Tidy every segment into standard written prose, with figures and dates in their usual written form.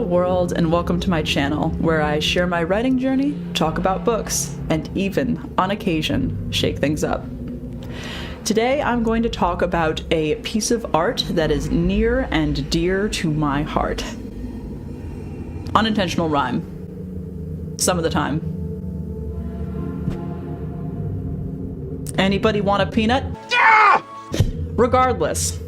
world, and welcome to my channel, where I share my writing journey, talk about books, and even, on occasion, shake things up. Today I'm going to talk about a piece of art that is near and dear to my heart. Unintentional rhyme. Some of the time. Anybody want a peanut? Yeah! Regardless.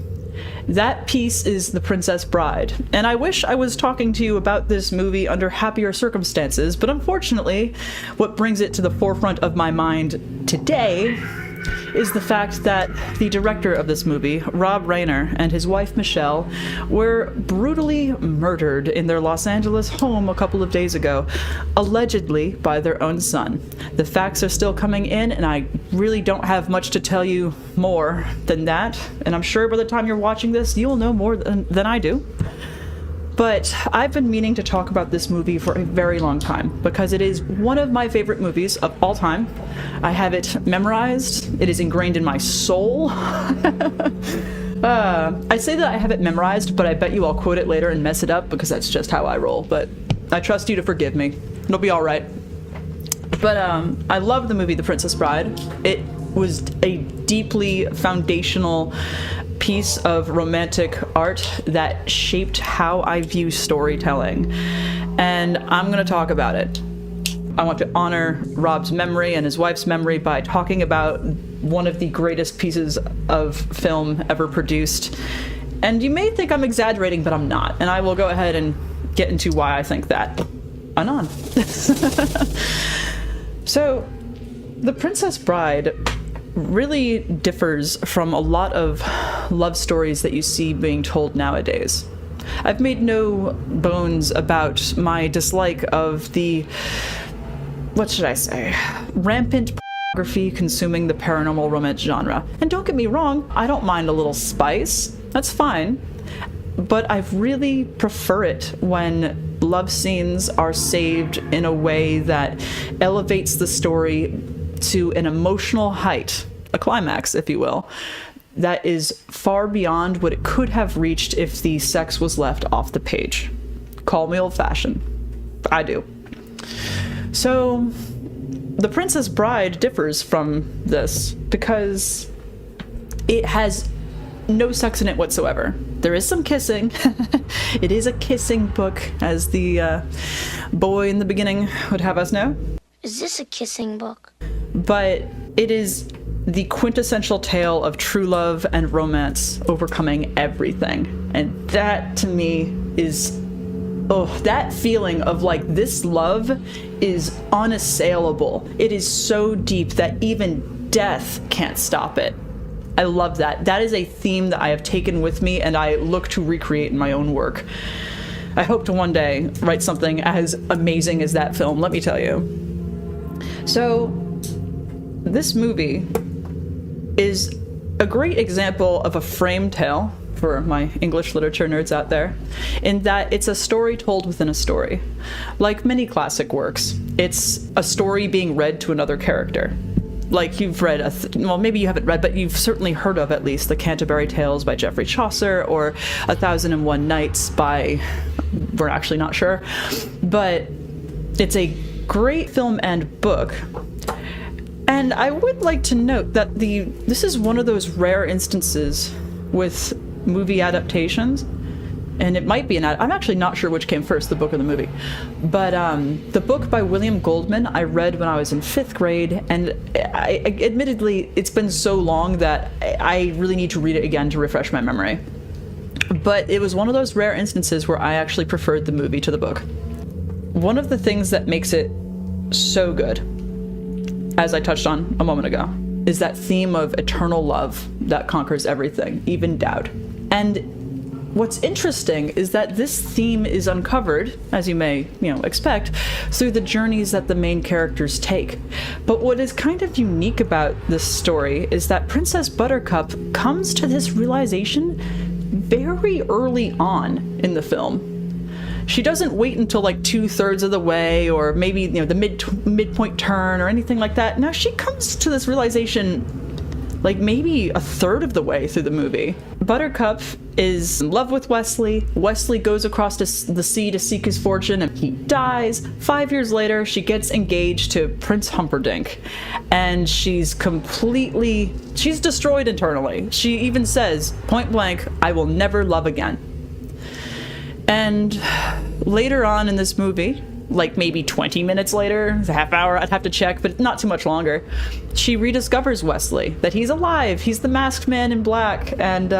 That piece is The Princess Bride, and I wish I was talking to you about this movie under happier circumstances, but unfortunately, what brings it to the forefront of my mind today is the fact that the director of this movie, Rob Reiner, and his wife Michelle were brutally murdered in their Los Angeles home a couple of days ago, allegedly by their own son. The facts are still coming in, and I really don't have much to tell you more than that, and I'm sure by the time you're watching this, you'll know more than I do. But I've been meaning to talk about this movie for a very long time, because it is one of my favorite movies of all time. I have it memorized. It is ingrained in my soul. I say that I have it memorized, but I bet you I'll quote it later and mess it up, because that's just how I roll. But I trust you to forgive me. It'll be all right. But I love the movie The Princess Bride. It was a deeply foundational piece of romantic art that shaped how I view storytelling, and I'm going to talk about it. I want to honor Rob's memory and his wife's memory by talking about one of the greatest pieces of film ever produced. And you may think I'm exaggerating, but I'm not, and I will go ahead and get into why I think that. Anon. So, The Princess Bride really differs from a lot of love stories that you see being told nowadays. I've made no bones about my dislike of the, what should I say, rampant pornography consuming the paranormal romance genre. And don't get me wrong, I don't mind a little spice. That's fine. But I really prefer it when love scenes are saved in a way that elevates the story to an emotional height, a climax, if you will, that is far beyond what it could have reached if the sex was left off the page. Call me old-fashioned. I do. So, The Princess Bride differs from this because it has no sex in it whatsoever. There is some kissing. It is a kissing book, as the boy in the beginning would have us know. Is this a kissing book? But it is the quintessential tale of true love and romance overcoming everything. And that, to me, is, that feeling of like, this love is unassailable. It is so deep that even death can't stop it. I love that. That is a theme that I have taken with me and I look to recreate in my own work. I hope to one day write something as amazing as that film, let me tell you. So, this movie is a great example of a framed tale, for my English literature nerds out there, in that it's a story told within a story. Like many classic works, it's a story being read to another character. Like you've read, well, maybe you haven't read, but you've certainly heard of at least the Canterbury Tales by Geoffrey Chaucer, or 1001 Nights by, we're actually not sure, but it's a great film and book. And I would like to note that this is one of those rare instances with movie adaptations, and it might be I'm actually not sure which came first, the book or the movie. But the book by William Goldman I read when I was in 5th grade, and admittedly, it's been so long that I really need to read it again to refresh my memory. But it was one of those rare instances where I actually preferred the movie to the book. One of the things that makes it so good, as I touched on a moment ago, is that theme of eternal love that conquers everything, even doubt. And what's interesting is that this theme is uncovered, as you may, expect, through the journeys that the main characters take. But what is kind of unique about this story is that Princess Buttercup comes to this realization very early on in the film. She doesn't wait until like 2/3 of the way, or maybe the midpoint turn or anything like that. No, she comes to this realization like maybe 1/3 of the way through the movie. Buttercup is in love with Westley. Westley goes across the sea to seek his fortune and he dies. 5 years later, she gets engaged to Prince Humperdinck, and she's destroyed internally. She even says, point blank, "I will never love again." And later on in this movie, like maybe 20 minutes later, a half hour, I'd have to check, but not too much longer, she rediscovers Westley, that he's alive, he's the masked man in black, and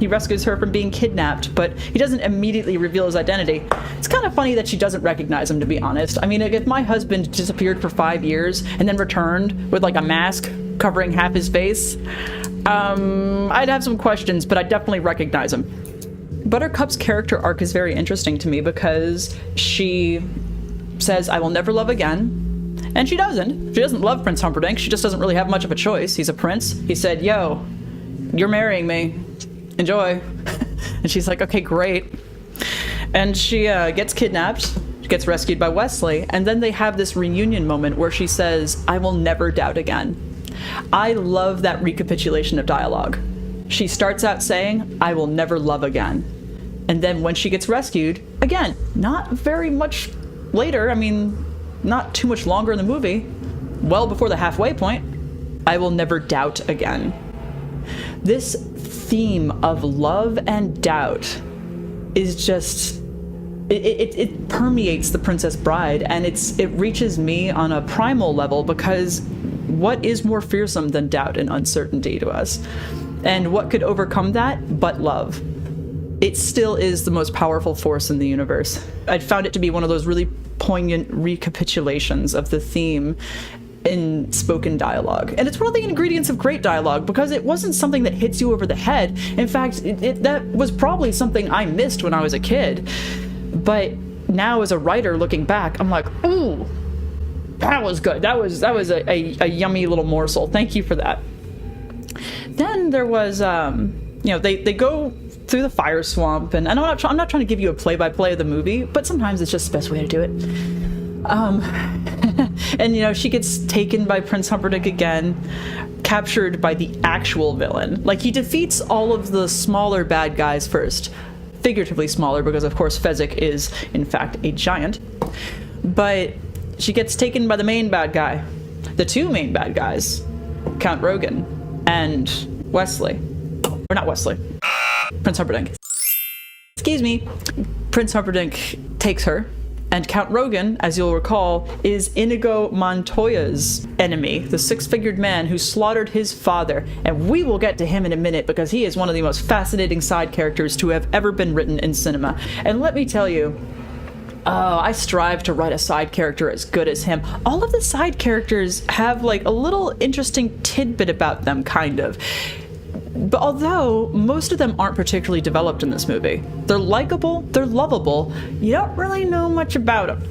he rescues her from being kidnapped, but he doesn't immediately reveal his identity. It's kind of funny that she doesn't recognize him, to be honest. I mean, if my husband disappeared for 5 years and then returned with like a mask covering half his face, I'd have some questions, but I'd definitely recognize him. Buttercup's character arc is very interesting to me because she says, "I will never love again." And she doesn't. She doesn't love Prince Humperdinck. She just doesn't really have much of a choice. He's a prince. He said, "Yo, you're marrying me. Enjoy." And she's like, "Okay, great." And she gets kidnapped. She gets rescued by Westley. And then they have this reunion moment where she says, "I will never doubt again." I love that recapitulation of dialogue. She starts out saying, "I will never love again." And then when she gets rescued, again, not very much later, I mean, not too much longer in the movie, well before the halfway point, "I will never doubt again." This theme of love and doubt is just, it permeates The Princess Bride, and it reaches me on a primal level, because what is more fearsome than doubt and uncertainty to us? And what could overcome that but love? It still is the most powerful force in the universe. I found it to be one of those really poignant recapitulations of the theme in spoken dialogue. And it's one of the ingredients of great dialogue, because it wasn't something that hits you over the head. In fact, that was probably something I missed when I was a kid. But now as a writer looking back, I'm like, ooh, that was good. That was a yummy little morsel. Thank you for that. Then there was, they go through the fire swamp, and I'm not trying to give you a play-by-play of the movie, but sometimes it's just the best way to do it. And she gets taken by Prince Humperdinck again, captured by the actual villain. Like, he defeats all of the smaller bad guys first, figuratively smaller, because of course Fezzik is in fact a giant. But she gets taken by the main bad guy, the two main bad guys, Count Rogan and Westley. Or not Westley, Prince Humperdinck. Excuse me. Prince Humperdinck takes her, and Count Rogan, as you'll recall, is Inigo Montoya's enemy, the six-figured man who slaughtered his father. And we will get to him in a minute, because he is one of the most fascinating side characters to have ever been written in cinema. And let me tell you, I strive to write a side character as good as him. All of the side characters have like a little interesting tidbit about them, kind of. But although most of them aren't particularly developed in this movie, they're likable, they're lovable, you don't really know much about them.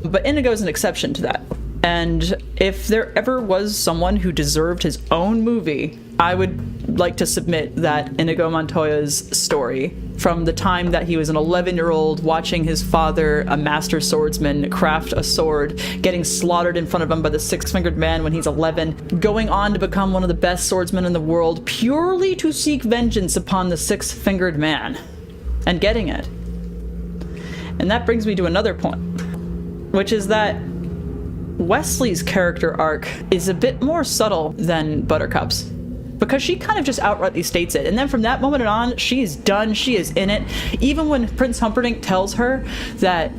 But Inigo's an exception to that. And if there ever was someone who deserved his own movie, I would like to submit that Inigo Montoya's story, from the time that he was an 11-year-old watching his father, a master swordsman, craft a sword, getting slaughtered in front of him by the six-fingered man when he's 11, going on to become one of the best swordsmen in the world purely to seek vengeance upon the six-fingered man, and getting it. And that brings me to another point, which is that Westley's character arc is a bit more subtle than Buttercup's, because she kind of just outrightly states it. And then from that moment on, she is done. She is in it. Even when Prince Humperdinck tells her that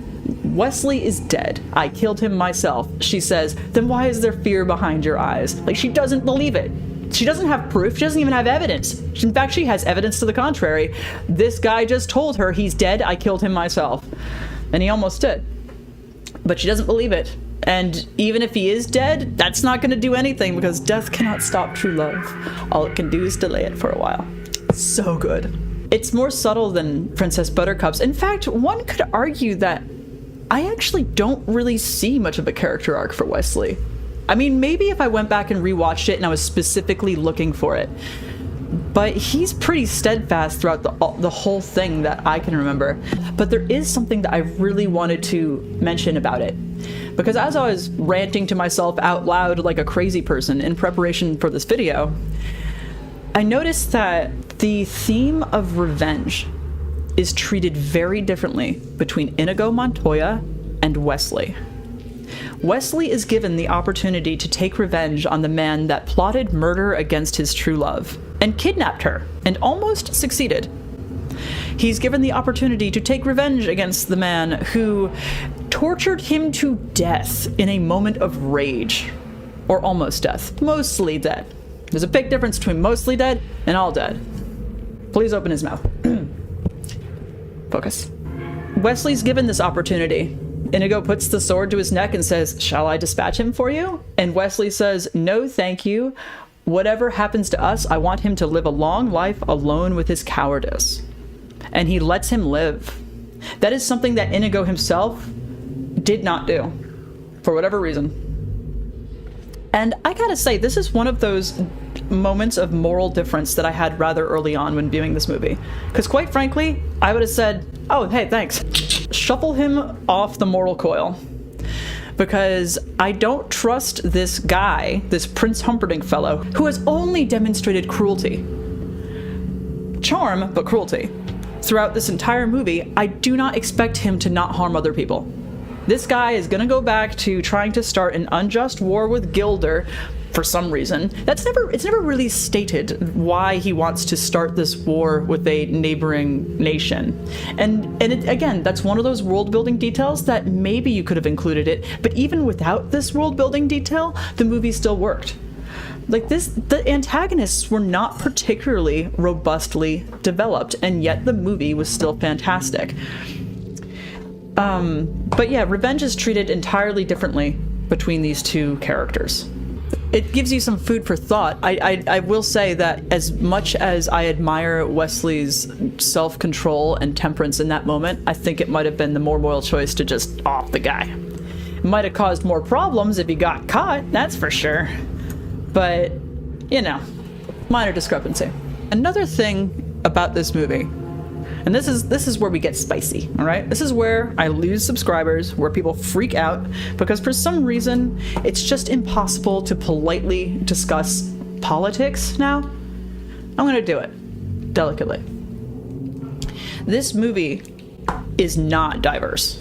Westley is dead, I killed him myself, she says, then why is there fear behind your eyes? Like, she doesn't believe it. She doesn't have proof. She doesn't even have evidence. In fact, she has evidence to the contrary. This guy just told her he's dead. I killed him myself. And he almost did. But she doesn't believe it. And even if he is dead, that's not going to do anything, because death cannot stop true love. All it can do is delay it for a while. So good. It's more subtle than Princess Buttercup's. In fact, one could argue that I actually don't really see much of a character arc for Westley. I mean, maybe if I went back and rewatched it and I was specifically looking for it. But he's pretty steadfast throughout the whole thing that I can remember. But there is something that I really wanted to mention about it. Because as I was ranting to myself out loud like a crazy person in preparation for this video, I noticed that the theme of revenge is treated very differently between Inigo Montoya and Westley. Westley is given the opportunity to take revenge on the man that plotted murder against his true love and kidnapped her and almost succeeded. He's given the opportunity to take revenge against the man who tortured him to death in a moment of rage. Or almost death. Mostly dead. There's a big difference between mostly dead and all dead. Please open his mouth. Focus. Wesley's given this opportunity. Inigo puts the sword to his neck and says, "Shall I dispatch him for you?" And Westley says, "No, thank you. Whatever happens to us, I want him to live a long life alone with his cowardice." And he lets him live. That is something that Inigo himself did not do, for whatever reason. And I gotta say, this is one of those moments of moral difference that I had rather early on when viewing this movie. Because quite frankly, I would have said, "Oh, hey, thanks." Shuffle him off the moral coil. Because I don't trust this guy, this Prince Humperdinck fellow, who has only demonstrated cruelty. Charm, but cruelty. Throughout this entire movie, I do not expect him to not harm other people. This guy is gonna go back to trying to start an unjust war with Gilder for some reason. It's never really stated why he wants to start this war with a neighboring nation. And again, that's one of those world building details that maybe you could have included it, but even without this world building detail, the movie still worked. Like this, the antagonists were not particularly robustly developed, and yet the movie was still fantastic. But yeah, revenge is treated entirely differently between these two characters. It gives you some food for thought. I will say that as much as I admire Wesley's self-control and temperance in that moment, I think it might have been the more royal choice to just off the guy. It might have caused more problems if he got caught, that's for sure. But, you know, minor discrepancy. Another thing about this movie, and this is where we get spicy, all right? This is where I lose subscribers, where people freak out, because for some reason, it's just impossible to politely discuss politics now. I'm gonna do it, delicately. This movie is not diverse.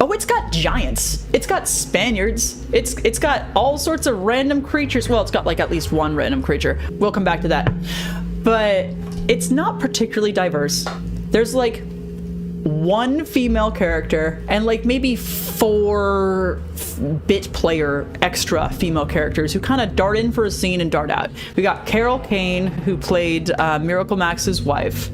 Oh, it's got giants. It's got Spaniards. It's got all sorts of random creatures. Well, it's got like at least one random creature. We'll come back to that. But it's not particularly diverse. There's like one female character and like maybe 4 bit player extra female characters who kind of dart in for a scene and dart out. We got Carol Kane, who played Miracle Max's wife.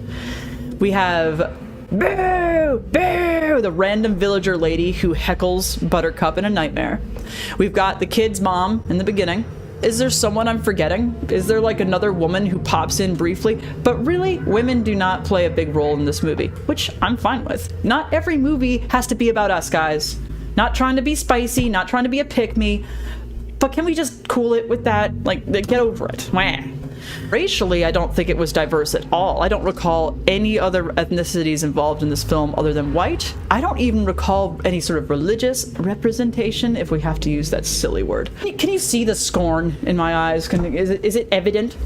We have Boo! Boo! The random villager lady who heckles Buttercup in A Nightmare. We've got the kid's mom in the beginning. Is there someone I'm forgetting? Is there like another woman who pops in briefly? But really, women do not play a big role in this movie, which I'm fine with. Not every movie has to be about us, guys. Not trying to be spicy, not trying to be a pick-me, but can we just cool it with that? Like, get over it. Wah. Racially, I don't think it was diverse at all. I don't recall any other ethnicities involved in this film other than white. I don't even recall any sort of religious representation, if we have to use that silly word. Can you see the scorn in my eyes? Is it evident?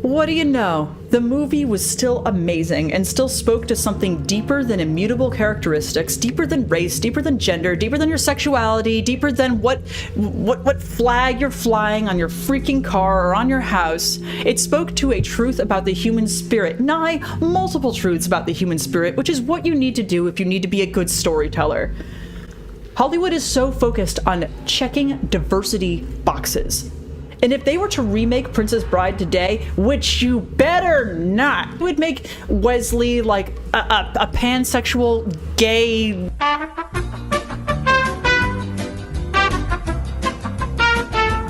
What do you know? The movie was still amazing and still spoke to something deeper than immutable characteristics, deeper than race, deeper than gender, deeper than your sexuality, deeper than what flag you're flying on your freaking car or on your house. It spoke to a truth about the human spirit, nigh multiple truths about the human spirit, which is what you need to do if you need to be a good storyteller. Hollywood is so focused on checking diversity boxes. And if they were to remake Princess Bride today, which you better not, it would make Westley like a pansexual gay.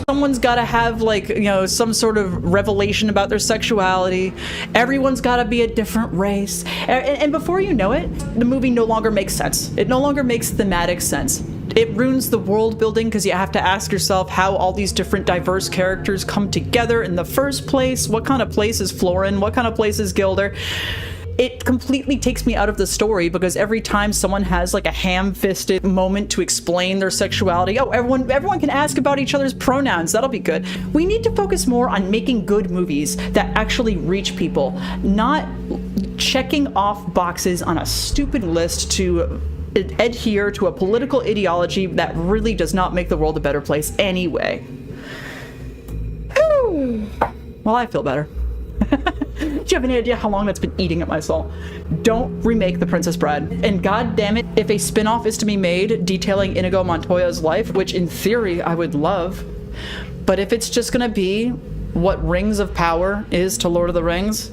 Someone's got to have like, you know, some sort of revelation about their sexuality. Everyone's got to be a different race. And before you know it, the movie no longer makes sense. It no longer makes thematic sense. It ruins the world building because you have to ask yourself how all these different diverse characters come together in the first place. What kind of place is Florin? What kind of place is Gilder? it completely takes me out of the story, because every time someone has like a ham-fisted moment to explain their sexuality, oh, everyone can ask about each other's pronouns, that'll be good. We need to focus more on making good movies that actually reach people, not checking off boxes on a stupid list to adhere to a political ideology that really does not make the world a better place anyway. Well, I feel better. Do you have any idea how long that's been eating at my soul? Don't remake The Princess Bride. And god damn it, if a spin-off is to be made detailing Inigo Montoya's life, which in theory I would love, but if it's just gonna be what Rings of Power is to Lord of the Rings,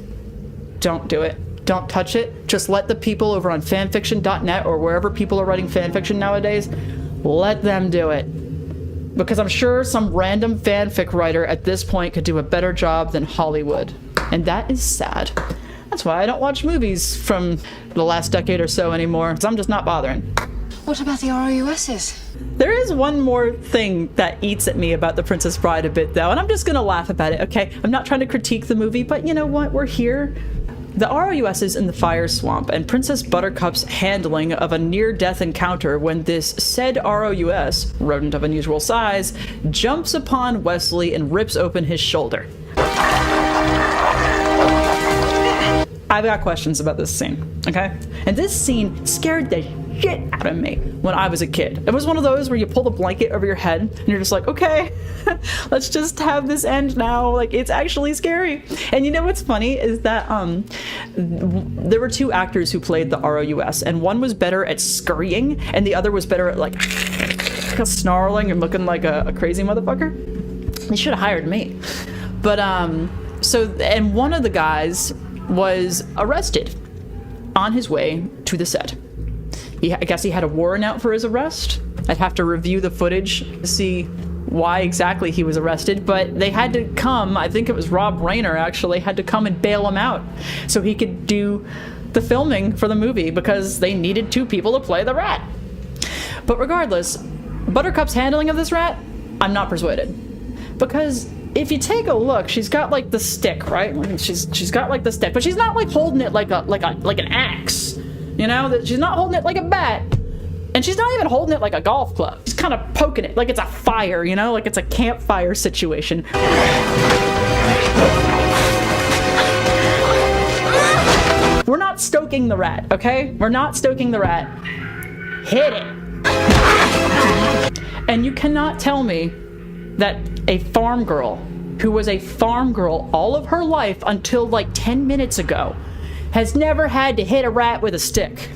don't do it. Don't touch it. Just let the people over on fanfiction.net or wherever people are writing fanfiction nowadays, let them do it. Because I'm sure some random fanfic writer at this point could do a better job than Hollywood. And that is sad. That's why I don't watch movies from the last decade or so anymore, because I'm just not bothering. What about the ROUSs? There is one more thing that eats at me about The Princess Bride a bit, though, and I'm just gonna laugh about it, okay? I'm not trying to critique the movie, but you know what? We're here. The ROUS is in the fire swamp, and Princess Buttercup's handling of a near-death encounter when this said ROUS, rodent of unusual size, jumps upon Westley and rips open his shoulder. I've got questions about this scene, okay? And this scene scared the shit out of me when I was a kid. It was one of those where you pull the blanket over your head and you're just like, okay, let's just have this end now. Like, it's actually scary. And you know what's funny is that there were two actors who played the ROUS, and one was better at scurrying and the other was better at like snarling and looking like a crazy motherfucker. They should have hired me. But and one of the guys was arrested on his way to the set. I guess he had a warrant out for his arrest. I'd have to review the footage to see why exactly he was arrested, but they had to come, I think it was Rob Reiner actually, had to come and bail him out so he could do the filming for the movie, because they needed two people to play the rat. But regardless, Buttercup's handling of this rat, I'm not persuaded. Because if you take a look, she's got like the stick, right? She's got like the stick, but she's not like holding it like an axe. You know, she's not holding it like a bat, and she's not even holding it like a golf club. She's kind of poking it like it's a fire, you know, like it's a campfire situation. We're not stoking the rat, okay? We're not stoking the rat. Hit it. And you cannot tell me that a farm girl who was a farm girl all of her life until like 10 minutes ago has never had to hit a rat with a stick.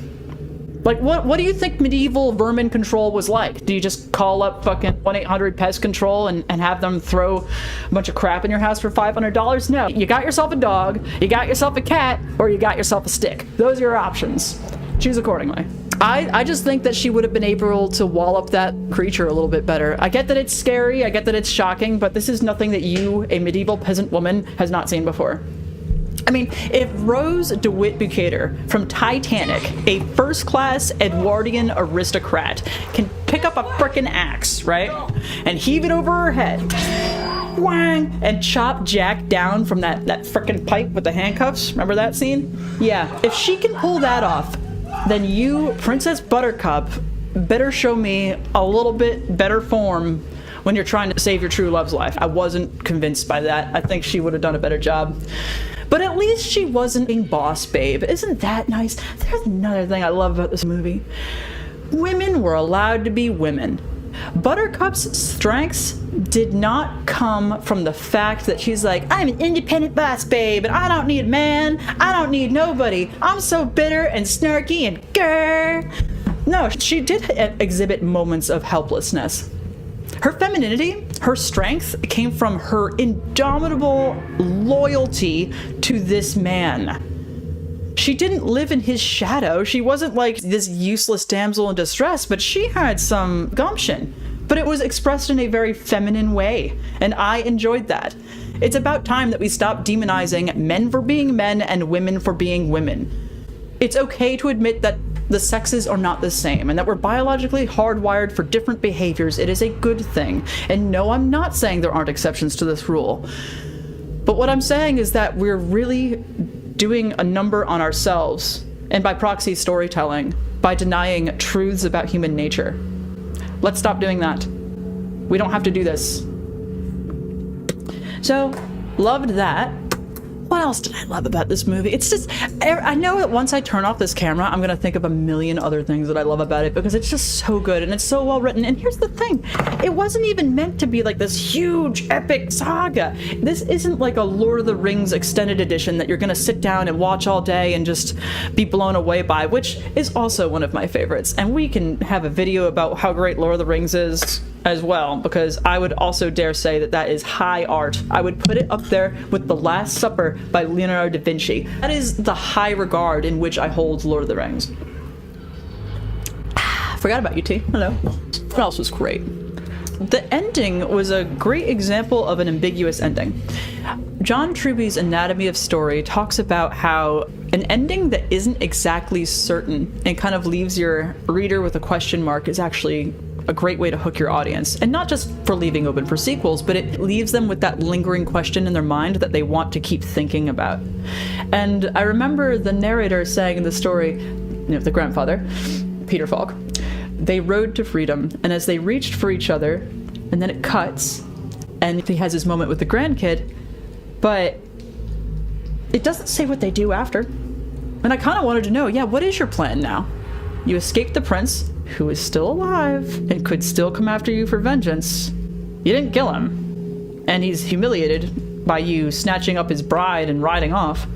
Like, what do you think medieval vermin control was like? Do you just call up fucking 1-800-PEST control and have them throw a bunch of crap in your house for $500? No. You got yourself a dog, you got yourself a cat, or you got yourself a stick. Those are your options. Choose accordingly. I just think that she would have been able to wall up that creature a little bit better. I get that it's scary, I get that it's shocking, but this is nothing that you, a medieval peasant woman, has not seen before. I mean, if Rose DeWitt Bukater from Titanic, a first-class Edwardian aristocrat, can pick up a frickin' axe, right, and heave it over her head, whang, and chop Jack down from that frickin' pipe with the handcuffs, remember that scene? Yeah, if she can pull that off, then you, Princess Buttercup, better show me a little bit better form when you're trying to save your true love's life. I wasn't convinced by that. I think she would have done a better job. But at least she wasn't being boss babe. Isn't that nice? There's another thing I love about this movie. Women were allowed to be women. Buttercup's strengths did not come from the fact that she's like, I'm an independent boss babe and I don't need a man, I don't need nobody, I'm so bitter and snarky and grrr. No, she did exhibit moments of helplessness. Her femininity, her strength, came from her indomitable loyalty to this man. She didn't live in his shadow. She wasn't like this useless damsel in distress, but she had some gumption. But it was expressed in a very feminine way, and I enjoyed that. It's about time that we stop demonizing men for being men and women for being women. It's okay to admit that the sexes are not the same, and that we're biologically hardwired for different behaviors. It is a good thing. And no, I'm not saying there aren't exceptions to this rule. But what I'm saying is that we're really doing a number on ourselves, and by proxy storytelling, by denying truths about human nature. Let's stop doing that. We don't have to do this. So, loved that. What else did I love about this movie? It's just, I know that once I turn off this camera, I'm gonna think of a million other things that I love about it, because it's just so good and it's so well written. And here's the thing, it wasn't even meant to be like this huge epic saga. This isn't like a Lord of the Rings extended edition that you're gonna sit down and watch all day and just be blown away by, which is also one of my favorites. And we can have a video about how great Lord of the Rings is as well, because I would also dare say that that is high art. I would put it up there with The Last Supper by Leonardo da Vinci. That is the high regard in which I hold Lord of the Rings. Forgot about you, T. Hello. What else was great? The ending was a great example of an ambiguous ending. John Truby's Anatomy of Story talks about how an ending that isn't exactly certain and kind of leaves your reader with a question mark is actually a great way to hook your audience. And not just for leaving open for sequels, but it leaves them with that lingering question in their mind that they want to keep thinking about. And I remember the narrator saying in the story, the grandfather, Peter Falk, they rode to freedom, and as they reached for each other, and then it cuts, and he has his moment with the grandkid, but it doesn't say what they do after. And I kind of wanted to know, what is your plan now? You escaped the prince, who is still alive and could still come after you for vengeance. You didn't kill him, and he's humiliated by you snatching up his bride and riding off.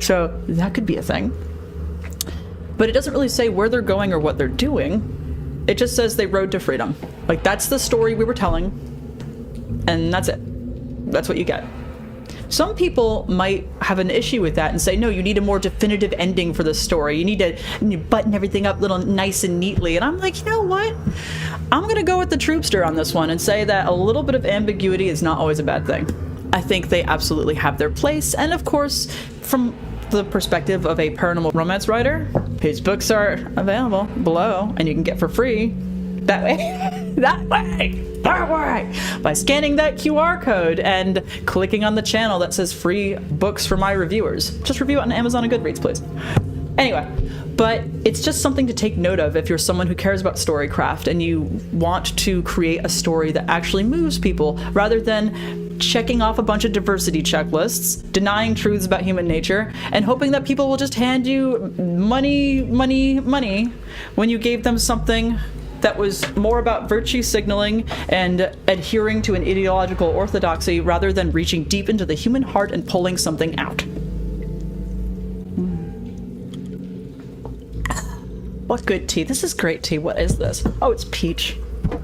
So that could be a thing. But it doesn't really say where they're going or what they're doing. It just says they rode to freedom. Like, that's the story we were telling, and that's it. That's what you get. Some people might have an issue with that and say, no, you need a more definitive ending for the story. You need to button everything up little nice and neatly. And I'm like, you know what? I'm going to go with the Troopster on this one and say that a little bit of ambiguity is not always a bad thing. I think they absolutely have their place. And of course, from the perspective of a paranormal romance writer, his books are available below and you can get for free that way, that way, by scanning that QR code and clicking on the channel that says free books for my reviewers. Just review it on Amazon and Goodreads, please. Anyway, but it's just something to take note of if you're someone who cares about storycraft and you want to create a story that actually moves people rather than checking off a bunch of diversity checklists, denying truths about human nature, and hoping that people will just hand you money when you gave them something that was more about virtue signaling and adhering to an ideological orthodoxy rather than reaching deep into the human heart and pulling something out. What good tea? This is great tea. What is this? Oh, it's peach.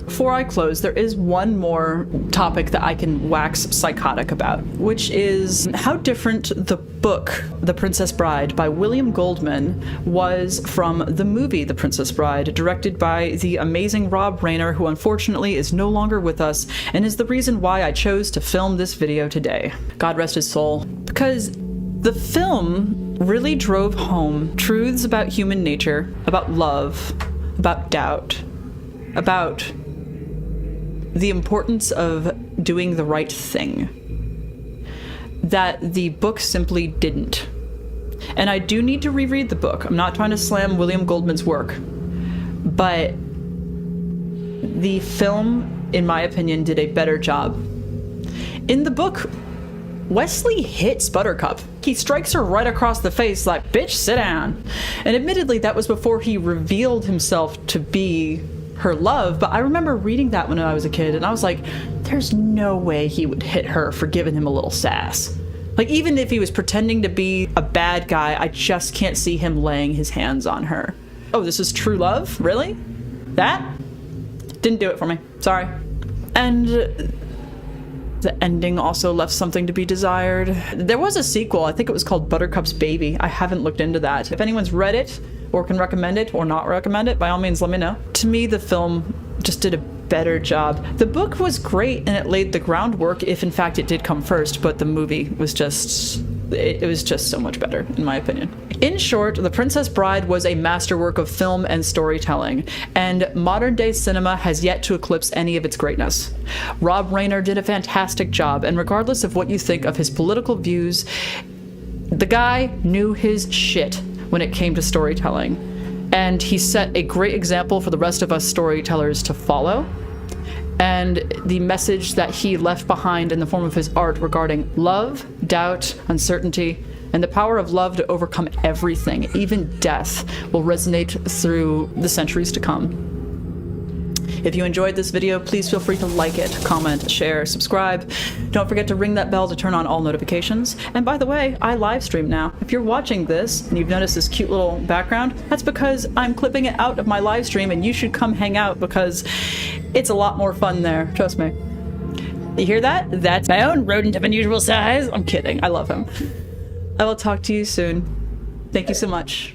Before I close, there is one more topic that I can wax psychotic about, which is how different the book The Princess Bride by William Goldman was from the movie The Princess Bride, directed by the amazing Rob Reiner, who unfortunately is no longer with us and is the reason why I chose to film this video today. God rest his soul. Because the film really drove home truths about human nature, about love, about doubt, about the importance of doing the right thing that the book simply didn't. And I do need to reread the book. I'm not trying to slam William Goldman's work, but the film, in my opinion, did a better job. In the book, Westley hits Buttercup. He strikes her right across the face like, bitch, sit down. And admittedly, that was before he revealed himself to be her love, but I remember reading that when I was a kid, and I was like, there's no way he would hit her for giving him a little sass. Like, even if he was pretending to be a bad guy, I just can't see him laying his hands on her. Oh, this is true love? Really? That? Didn't do it for me. Sorry. And the ending also left something to be desired. There was a sequel. I think it was called Buttercup's Baby. I haven't looked into that. If anyone's read it or can recommend it or not recommend it, by all means, let me know. To me, the film just did a better job. The book was great and it laid the groundwork if in fact it did come first, but the movie was just, it was just so much better, in my opinion. In short, The Princess Bride was a masterwork of film and storytelling, and modern day cinema has yet to eclipse any of its greatness. Rob Reiner did a fantastic job, and regardless of what you think of his political views, The guy knew his shit when it came to storytelling, and he set a great example for the rest of us storytellers to follow. And the message that he left behind in the form of his art regarding love, doubt, uncertainty, and the power of love to overcome everything, even death, will resonate through the centuries to come. If you enjoyed this video, please feel free to like it, comment, share, subscribe. Don't forget to ring that bell to turn on all notifications. And by the way, I live stream now. If you're watching this and you've noticed this cute little background, that's because I'm clipping it out of my live stream, and you should come hang out because it's a lot more fun there. Trust me. You hear that? That's my own rodent of unusual size. I'm kidding. I love him. I will talk to you soon. Thank you so much.